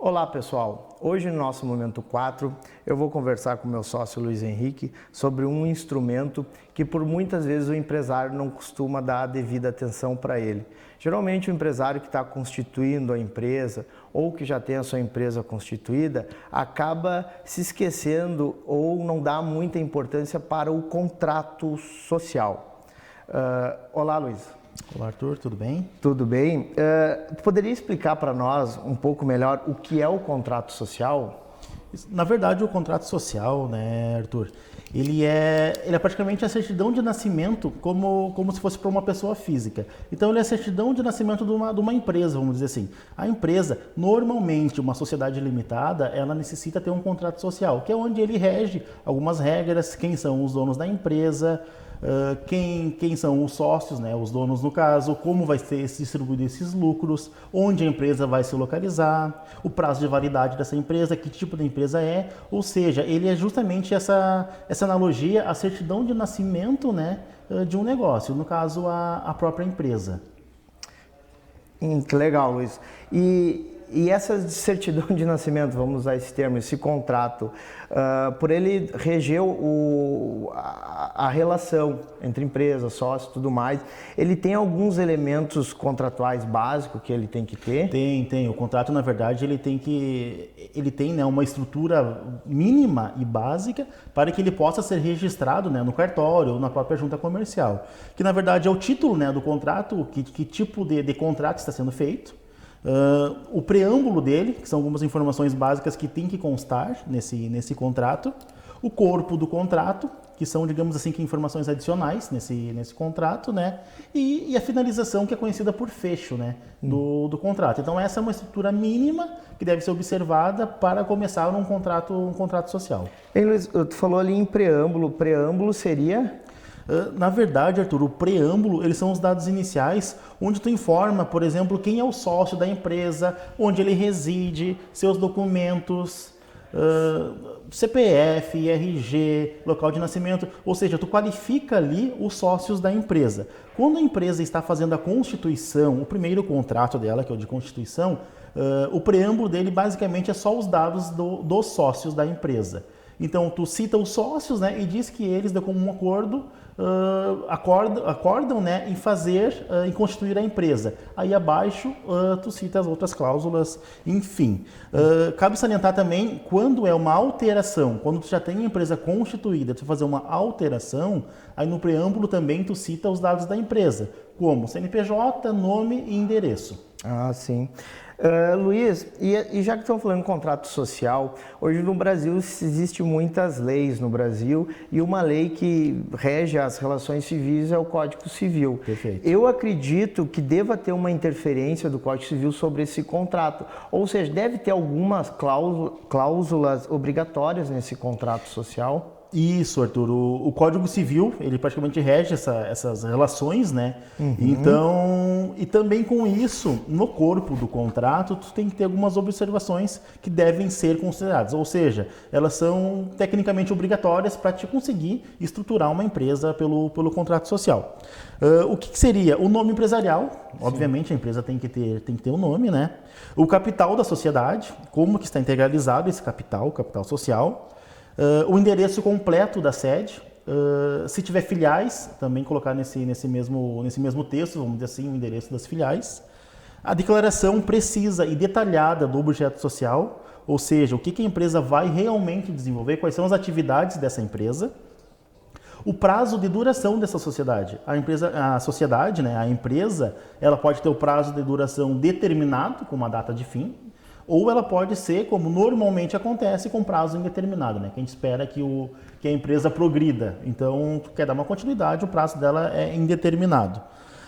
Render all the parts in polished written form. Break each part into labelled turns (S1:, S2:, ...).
S1: Olá pessoal, hoje no nosso Momento 4 eu vou conversar com meu sócio Luiz Henrique sobre um instrumento que por muitas vezes o empresário não costuma dar a devida atenção para ele. Geralmente o empresário que está constituindo a empresa ou que já tem a sua empresa constituída acaba se esquecendo ou não dá muita importância para o contrato social. Olá Luiz.
S2: Olá Arthur, tudo bem?
S1: Tudo bem. Poderia explicar para nós um pouco melhor o que é o contrato social?
S2: Na verdade, o contrato social, né, Arthur, ele é praticamente a certidão de nascimento como se fosse para uma pessoa física. Então, ele é a certidão de nascimento de uma empresa, vamos dizer assim. A empresa, normalmente, uma sociedade limitada, ela necessita ter um contrato social, que é onde ele rege algumas regras, quem são os donos da empresa, quem são os sócios, né, os donos no caso, como vai ser distribuído esses lucros, onde a empresa vai se localizar, o prazo de validade dessa empresa, que tipo de empresa é, ou seja, ele é justamente essa analogia à certidão de nascimento, né, de um negócio, no caso a própria empresa.
S1: Que legal, Luiz. E essa certidão de nascimento, vamos usar esse termo, esse contrato, por ele reger a relação entre empresa, sócio e tudo mais, ele tem alguns elementos contratuais básicos que ele tem que ter?
S2: Tem. O contrato, na verdade, ele tem, né, uma estrutura mínima e básica para que ele possa ser registrado, né, no cartório ou na própria junta comercial. Que, na verdade, é o título, né, do contrato, que tipo de contrato está sendo feito. O preâmbulo dele, que são algumas informações básicas que tem que constar nesse contrato, o corpo do contrato, que são, digamos assim, que informações adicionais nesse contrato, né? E a finalização, que é conhecida por fecho, né, do contrato. Então essa é uma estrutura mínima que deve ser observada para começar um contrato social.
S1: Ei, Luiz, tu falou ali em preâmbulo. O preâmbulo seria?
S2: Na verdade, Arthur, o preâmbulo, eles são os dados iniciais, onde tu informa, por exemplo, quem é o sócio da empresa, onde ele reside, seus documentos, CPF, RG, local de nascimento, ou seja, tu qualifica ali os sócios da empresa. Quando a empresa está fazendo a constituição, o primeiro contrato dela, que é o de constituição, o preâmbulo dele basicamente é só os dados dos sócios da empresa. Então, tu cita os sócios, né, e diz que eles, de comum acordo, acordam, né, em fazer, em constituir a empresa. Aí abaixo, tu cita as outras cláusulas, enfim. Cabe salientar também, quando é uma alteração, quando tu já tem a empresa constituída, tu fazer uma alteração, aí no preâmbulo também tu cita os dados da empresa, como CNPJ, nome e endereço.
S1: Ah, sim. Luiz, e já que estamos falando de contrato social, hoje no Brasil existem muitas leis no Brasil e uma lei que rege as relações civis é o Código Civil.
S2: Perfeito.
S1: Eu acredito que deva ter uma interferência do Código Civil sobre esse contrato, ou seja, deve ter algumas cláusulas obrigatórias nesse contrato social?
S2: Isso, Arthur. O Código Civil, ele praticamente rege essas relações, né?
S1: Uhum.
S2: Então, e também com isso, no corpo do contrato, tu tem que ter algumas observações que devem ser consideradas. Ou seja, elas são tecnicamente obrigatórias para te conseguir estruturar uma empresa pelo contrato social. O que seria? O nome empresarial. Obviamente, a empresa tem que ter um nome, né? O capital da sociedade, como que está integralizado esse capital social. O endereço completo da sede, se tiver filiais, também colocar nesse mesmo texto, vamos dizer assim, o endereço das filiais. A declaração precisa e detalhada do objeto social, ou seja, o que a empresa vai realmente desenvolver, quais são as atividades dessa empresa. O prazo de duração dessa sociedade. A sociedade, né, a empresa, ela pode ter o prazo de duração determinado, com uma data de fim, ou ela pode ser, como normalmente acontece, com prazo indeterminado, né? Que a gente espera que a empresa progrida. Então, tu quer dar uma continuidade, o prazo dela é indeterminado.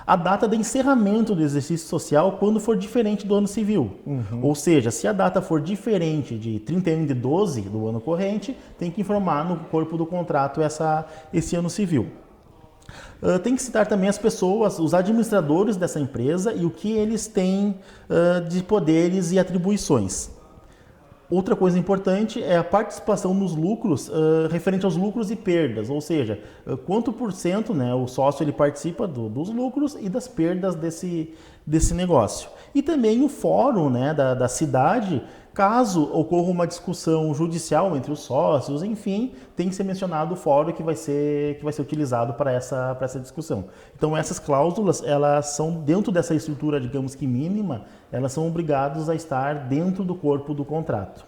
S2: A data de encerramento do exercício social quando for diferente do ano civil. Uhum. Ou seja, se a data for diferente de 31/12 do ano corrente, tem que informar no corpo do contrato esse ano civil. Tem que citar também as pessoas, os administradores dessa empresa e o que eles têm de poderes e atribuições. Outra coisa importante é a participação nos lucros, referente aos lucros e perdas, ou seja, quanto por cento, né, o sócio ele participa dos lucros e das perdas desse negócio. E também o fórum, né, da cidade, caso ocorra uma discussão judicial entre os sócios, enfim, tem que ser mencionado o fórum que vai ser utilizado para essa discussão. Então essas cláusulas, elas são dentro dessa estrutura, digamos que mínima, elas são obrigadas a estar dentro do corpo do contrato.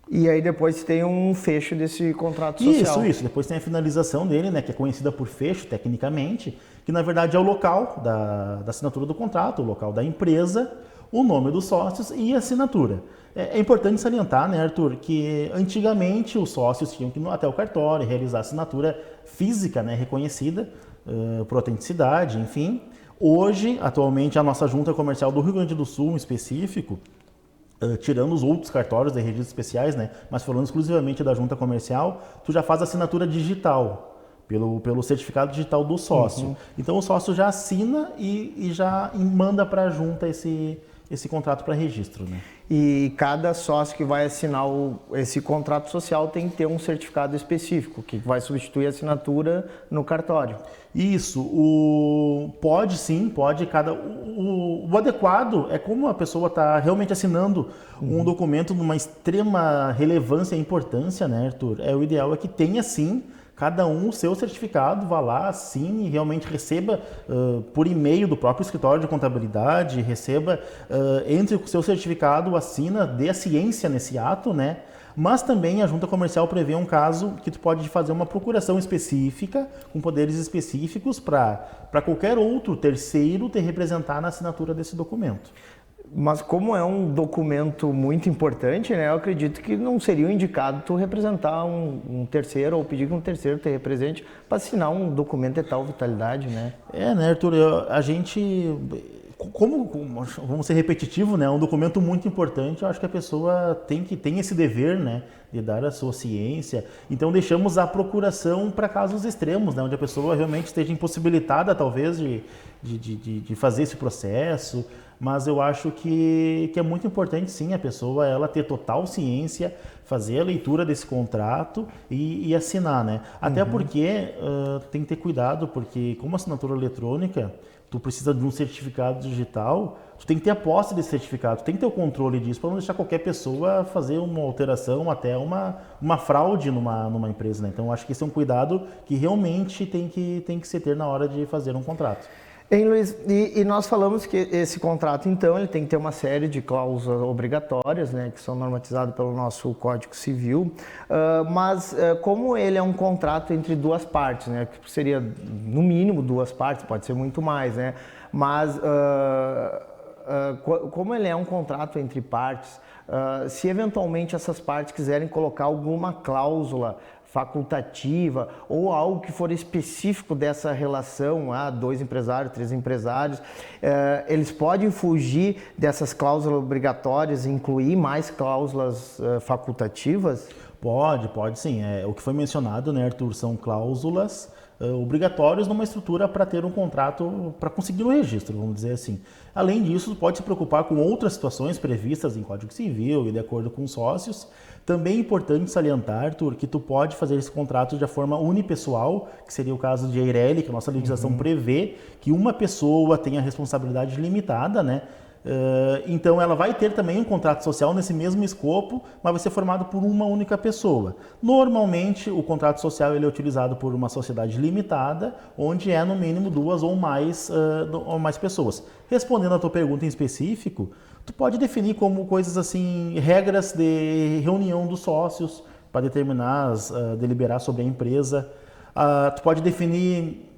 S1: E aí depois tem um fecho desse contrato social.
S2: Isso. Depois tem a finalização dele, né, que é conhecida por fecho, tecnicamente, que na verdade é o local da assinatura do contrato, o local da empresa, o nome dos sócios e a assinatura. É importante salientar, né, Arthur, que antigamente os sócios tinham que ir até o cartório realizar a assinatura física, né, reconhecida por autenticidade, enfim. Hoje, atualmente, a nossa Junta Comercial do Rio Grande do Sul, em específico, tirando os outros cartórios de registros especiais, né, mas falando exclusivamente da Junta Comercial, tu já faz a assinatura digital, pelo certificado digital do sócio. Uhum. Então o sócio já assina e já manda para a Junta esse contrato para registro, né?
S1: E cada sócio que vai assinar esse contrato social tem que ter um certificado específico, que vai substituir a assinatura no cartório.
S2: Isso, pode. O adequado é como a pessoa está realmente assinando um documento de uma extrema relevância e importância, né, Arthur? O ideal é que tenha sim cada um o seu certificado, vá lá, assine, realmente receba por e-mail do próprio escritório de contabilidade, receba, entre o seu certificado, assina, dê a ciência nesse ato, né? Mas também a Junta Comercial prevê um caso que tu pode fazer uma procuração específica, com poderes específicos, para qualquer outro terceiro te representar na assinatura desse documento.
S1: Mas como é um documento muito importante, né, eu acredito que não seria o indicado tu representar um terceiro ou pedir que um terceiro te represente para assinar um documento de tal vitalidade, né?
S2: Né, Arthur, a gente, vamos ser repetitivo, né, é um documento muito importante, eu acho que a pessoa tem esse dever, né, de dar a sua ciência. Então deixamos a procuração para casos extremos, né, onde a pessoa realmente esteja impossibilitada, talvez, de fazer esse processo. Mas eu acho que é muito importante, sim, a pessoa ela ter total ciência, fazer a leitura desse contrato e assinar, né? Até porque tem que ter cuidado, porque como assinatura eletrônica, tu precisa de um certificado digital, tu tem que ter a posse desse certificado, tu tem que ter o controle disso para não deixar qualquer pessoa fazer uma alteração, até uma fraude numa empresa, né? Então eu acho que esse é um cuidado que realmente tem que se ter na hora de fazer um contrato.
S1: Hein, Luiz, e nós falamos que esse contrato, então, ele tem que ter uma série de cláusulas obrigatórias, né, que são normatizadas pelo nosso Código Civil, mas como ele é um contrato entre duas partes, né, que seria no mínimo duas partes, pode ser muito mais, né, mas como ele é um contrato entre partes, se eventualmente essas partes quiserem colocar alguma cláusula facultativa ou algo que for específico dessa relação, 2 empresários, 3 empresários, eles podem fugir dessas cláusulas obrigatórias e incluir mais cláusulas facultativas?
S2: Pode sim. O que foi mencionado, né, Arthur, são cláusulas obrigatórias numa estrutura para ter um contrato, para conseguir um registro, vamos dizer assim. Além disso, pode se preocupar com outras situações previstas em Código Civil e de acordo com os sócios. Também é importante salientar, Arthur, que tu pode fazer esse contrato de forma unipessoal, que seria o caso de Eireli, que a nossa legislação prevê que uma pessoa tenha responsabilidade limitada, né? Então ela vai ter também um contrato social nesse mesmo escopo, mas vai ser formado por uma única pessoa. Normalmente o contrato social ele é utilizado por uma sociedade limitada, onde é no mínimo 2 ou mais pessoas. Respondendo à tua pergunta em específico, tu pode definir como coisas assim, regras de reunião dos sócios para determinar, deliberar sobre a empresa. Tu pode definir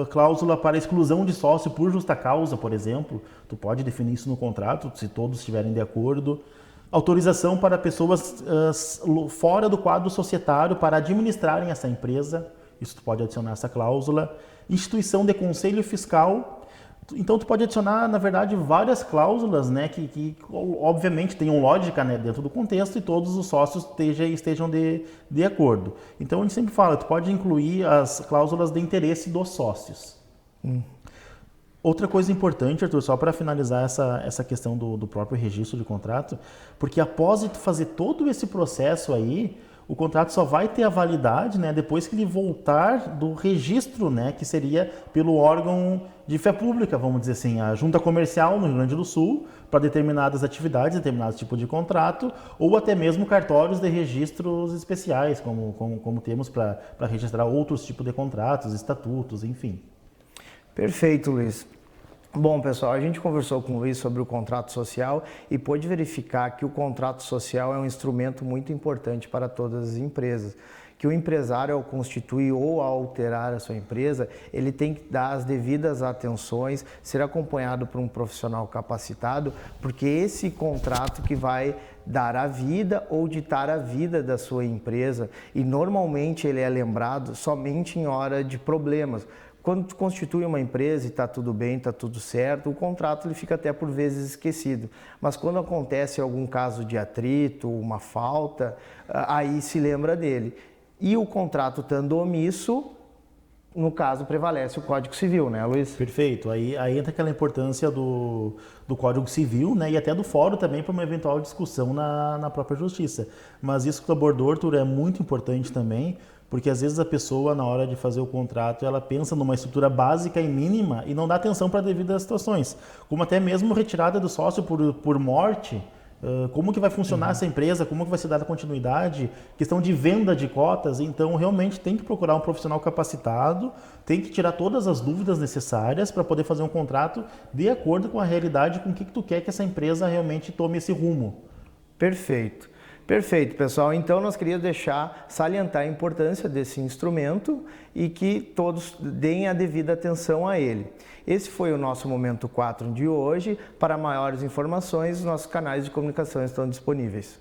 S2: cláusula para exclusão de sócio por justa causa, por exemplo. Tu pode definir isso no contrato, se todos estiverem de acordo. Autorização para pessoas fora do quadro societário para administrarem essa empresa. Isso tu pode adicionar essa cláusula. Instituição de conselho fiscal. Então tu pode adicionar, na verdade, várias cláusulas, né, que obviamente tenham lógica, né, dentro do contexto e todos os sócios estejam de acordo. Então a gente sempre fala, tu pode incluir as cláusulas de interesse dos sócios. Outra coisa importante, Arthur, só para finalizar essa questão do próprio registro de contrato, porque após tu fazer todo esse processo aí, o contrato só vai ter a validade, né, depois que ele voltar do registro, né, que seria pelo órgão de fé pública, vamos dizer assim, a junta comercial no Rio Grande do Sul, para determinadas atividades, determinados tipos de contrato, ou até mesmo cartórios de registros especiais, como temos para registrar outros tipos de contratos, estatutos, enfim.
S1: Perfeito, Luiz. Bom, pessoal, a gente conversou com o Luiz sobre o contrato social e pôde verificar que o contrato social é um instrumento muito importante para todas as empresas. Que o empresário, ao constituir ou ao alterar a sua empresa, ele tem que dar as devidas atenções, ser acompanhado por um profissional capacitado, porque esse contrato que vai dar a vida ou ditar a vida da sua empresa, e normalmente ele é lembrado somente em hora de problemas. Quando tu constitui uma empresa e está tudo bem, está tudo certo, o contrato ele fica até por vezes esquecido. Mas quando acontece algum caso de atrito, uma falta, aí se lembra dele. E o contrato estando omisso, no caso, prevalece o Código Civil, né, Luiz?
S2: Perfeito. Aí entra aquela importância do Código Civil, né, e até do fórum também para uma eventual discussão na própria Justiça. Mas isso que tu abordou, Arthur, é muito importante também, porque às vezes a pessoa, na hora de fazer o contrato, ela pensa numa estrutura básica e mínima e não dá atenção para devidas situações. Como até mesmo retirada do sócio por morte, como que vai funcionar essa empresa, como que vai ser dada continuidade, questão de venda de cotas. Então, realmente tem que procurar um profissional capacitado, tem que tirar todas as dúvidas necessárias para poder fazer um contrato de acordo com a realidade, com o que tu quer que essa empresa realmente tome esse rumo.
S1: Perfeito. Perfeito, pessoal. Então, nós queríamos salientar a importância desse instrumento e que todos deem a devida atenção a ele. Esse foi o nosso Momento 4 de hoje. Para maiores informações, nossos canais de comunicação estão disponíveis.